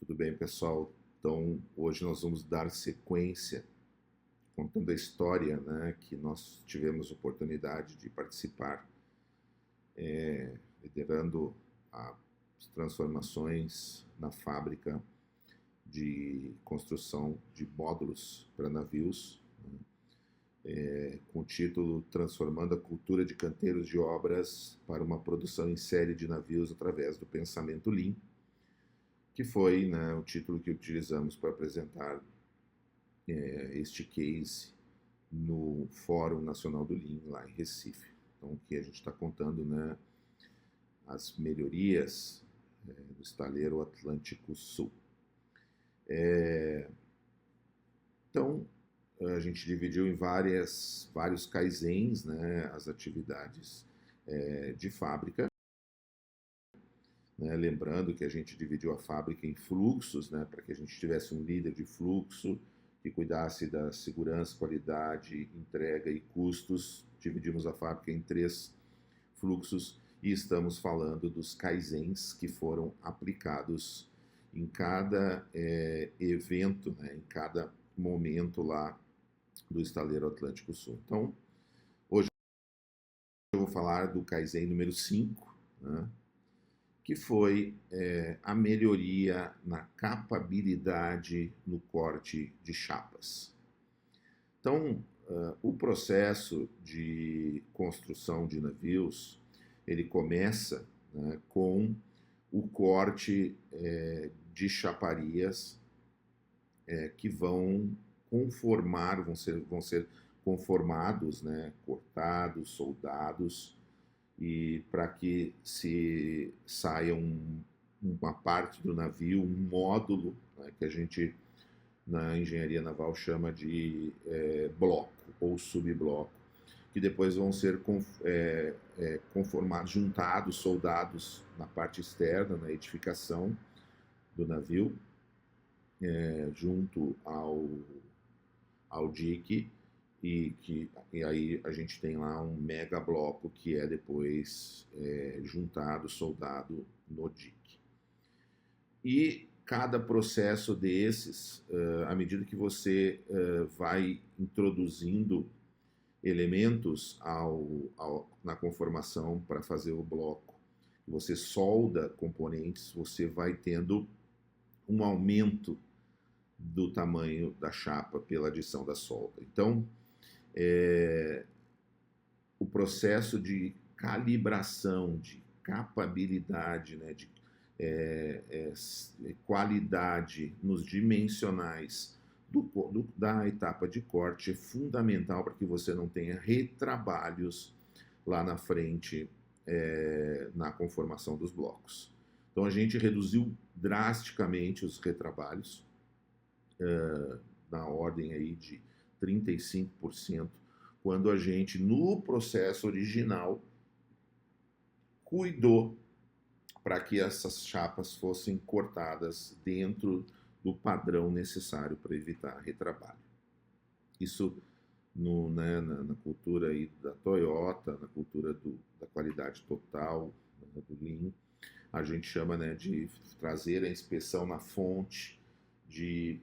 Tudo bem, pessoal? Então, hoje nós vamos dar sequência, contando a história, né, que nós tivemos oportunidade de participar, liderando as transformações na fábrica de construção de módulos para navios, né, com o título Transformando a Cultura de Canteiros de Obras para uma Produção em Série de Navios através do Pensamento Lean, que foi, né, o título que utilizamos para apresentar este case no Fórum Nacional do Lean, lá em Recife. Então, aqui a gente está contando, né, as melhorias do estaleiro Atlântico Sul. Então, a gente dividiu em vários kaizens, né, as atividades de fábrica, né, lembrando que a gente dividiu a fábrica em fluxos, né, para que a gente tivesse um líder de fluxo que cuidasse da segurança, qualidade, entrega e custos. Dividimos a fábrica em 3 fluxos e estamos falando dos kaizens que foram aplicados em cada evento, né, em cada momento lá do estaleiro Atlântico Sul. Então, hoje eu vou falar do kaizen número 5, né, que foi a melhoria na capabilidade no corte de chapas. Então, o processo de construção de navios, ele começa, né, com o corte de chaparias que vão ser conformados, né, cortados, soldados, e para que se saia uma parte do navio, um módulo, né, que a gente na engenharia naval chama de bloco ou subbloco, que depois vão ser conformados, juntados, soldados na parte externa, na edificação do navio, junto ao dique, e aí a gente tem lá um mega bloco que é depois juntado, soldado no dique. E cada processo desses, à medida que você vai introduzindo elementos na conformação para fazer o bloco, você solda componentes, você vai tendo um aumento do tamanho da chapa pela adição da solda. Então, o processo de calibração, de capabilidade, né, de qualidade nos dimensionais da etapa de corte é fundamental para que você não tenha retrabalhos lá na frente na conformação dos blocos. Então a gente reduziu drasticamente os retrabalhos, na ordem aí de 35%, quando a gente, no processo original, cuidou para que essas chapas fossem cortadas dentro do padrão necessário para evitar retrabalho. Isso na cultura aí da Toyota, na cultura da qualidade total, né, do Lean, a gente chama, né, de trazer a inspeção na fonte, de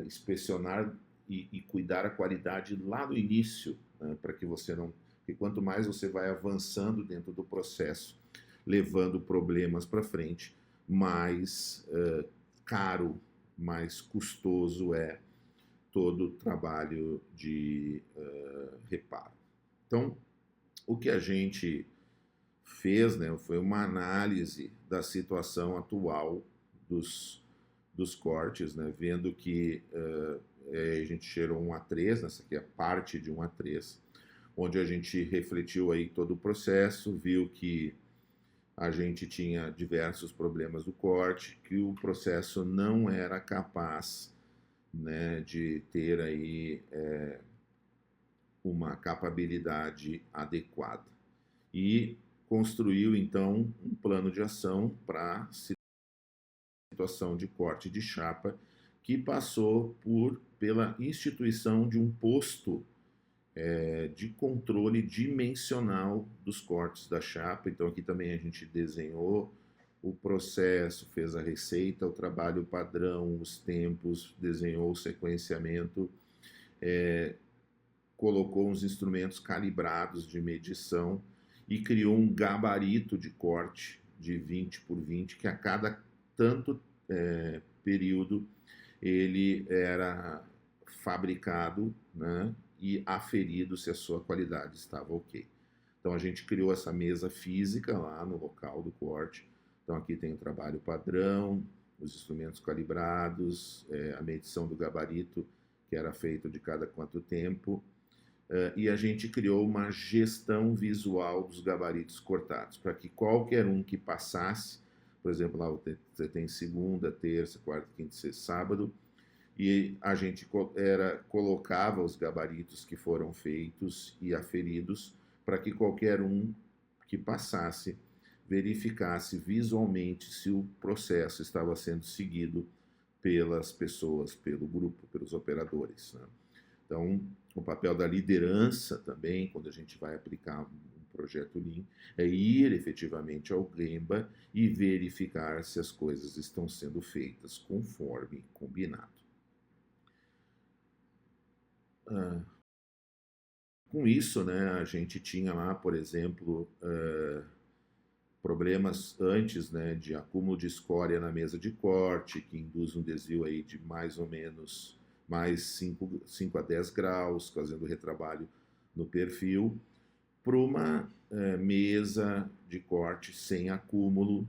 inspecionar e cuidar a qualidade lá no início, né, para que você não... Porque quanto mais você vai avançando dentro do processo, levando problemas para frente, mais caro, mais custoso é todo o trabalho de reparo. Então, o que a gente fez, né, foi uma análise da situação atual dos cortes, né, vendo que a gente gerou um A3, essa aqui é parte de um A3, onde a gente refletiu aí todo o processo, viu que a gente tinha diversos problemas do corte, que o processo não era capaz, né, de ter aí uma capabilidade adequada. E construiu, então, um plano de ação para a situação de corte de chapa, que passou pela instituição de um posto de controle dimensional dos cortes da chapa. Então aqui também a gente desenhou o processo, fez a receita, o trabalho padrão, os tempos, desenhou o sequenciamento, colocou uns instrumentos calibrados de medição e criou um gabarito de corte de 20 por 20, que a cada tanto período ele era fabricado, né, e aferido se a sua qualidade estava ok. Então a gente criou essa mesa física lá no local do corte. Então aqui tem o trabalho padrão, os instrumentos calibrados, a medição do gabarito que era feito de cada quanto tempo, e a gente criou uma gestão visual dos gabaritos cortados, para que qualquer um que passasse, por exemplo, lá você tem segunda, terça, quarta, quinta, sexta, sábado, e a gente colocava os gabaritos que foram feitos e aferidos para que qualquer um que passasse verificasse visualmente se o processo estava sendo seguido pelas pessoas, pelo grupo, pelos operadores, né? Então, o papel da liderança também, quando a gente vai aplicar um projeto Lean, é ir efetivamente ao Gemba e verificar se as coisas estão sendo feitas conforme combinado. Com isso, né, a gente tinha lá, por exemplo, problemas antes, né, de acúmulo de escória na mesa de corte, que induz um desvio aí de mais ou menos mais 5 a 10 graus, fazendo retrabalho no perfil, para uma mesa de corte sem acúmulo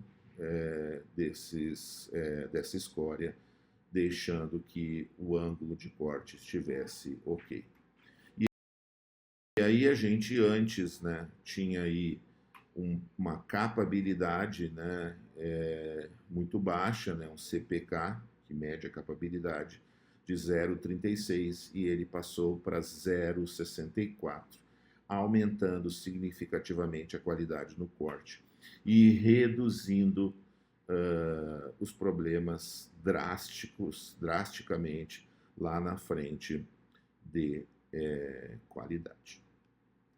dessa escória, deixando que o ângulo de corte estivesse ok. E aí a gente antes, né, tinha aí uma capabilidade, né, muito baixa, né, um CPK, que mede a capabilidade, de 0,36, e ele passou para 0,64, aumentando significativamente a qualidade no corte e reduzindo os problemas drasticamente lá na frente de qualidade.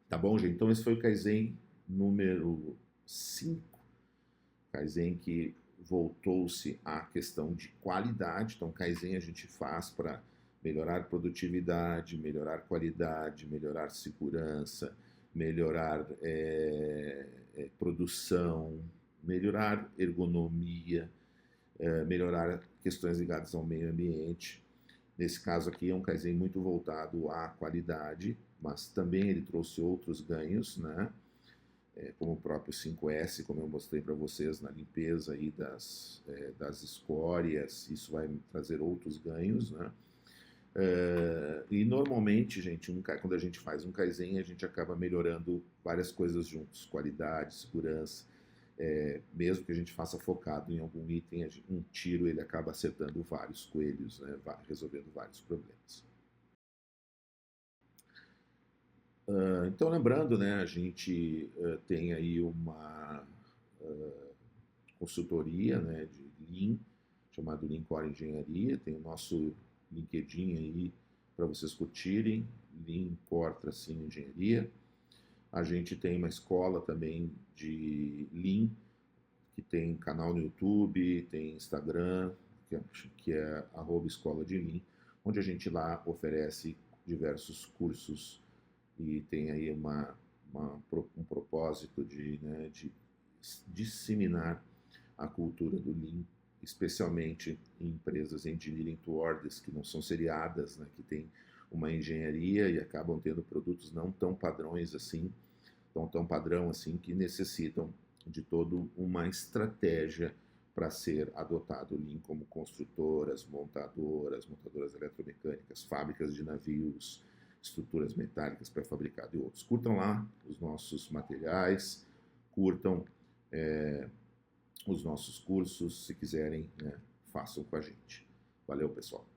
Tá bom, gente? Então esse foi o Kaizen número 5, Kaizen que voltou-se à questão de qualidade. Então, Kaizen a gente faz para melhorar produtividade, melhorar qualidade, melhorar segurança, melhorar produção, melhorar ergonomia, melhorar questões ligadas ao meio ambiente. Nesse caso aqui é um Kaizen muito voltado à qualidade, mas também ele trouxe outros ganhos, né? Como o próprio 5S, como eu mostrei para vocês na limpeza aí das escórias, isso vai trazer outros ganhos, né? E normalmente, gente, quando a gente faz um Kaizen, a gente acaba melhorando várias coisas juntos, qualidade, segurança, mesmo que a gente faça focado em algum item, um tiro ele acaba acertando vários coelhos, né? Resolvendo vários problemas. Então, lembrando, né, a gente tem aí uma consultoria, né, de Lean, chamado Lean Core Engenharia, tem o nosso LinkedIn aí para vocês curtirem, Lean Core Engenharia. A gente tem uma escola também de Lean, que tem canal no YouTube, tem Instagram, que é @escola de Lean, onde a gente lá oferece diversos cursos e tem aí um propósito né, de disseminar a cultura do Lean, especialmente em empresas engineering to orders, que não são seriadas, né, que tem uma engenharia e acabam tendo produtos não tão padrões assim, tão padrão assim, que necessitam de toda uma estratégia para ser adotado o Lean, como construtoras, montadoras eletromecânicas, fábricas de navios, estruturas metálicas pré-fabricadas e outros. Curtam lá os nossos materiais, curtam os nossos cursos, se quiserem, né, façam com a gente. Valeu, pessoal.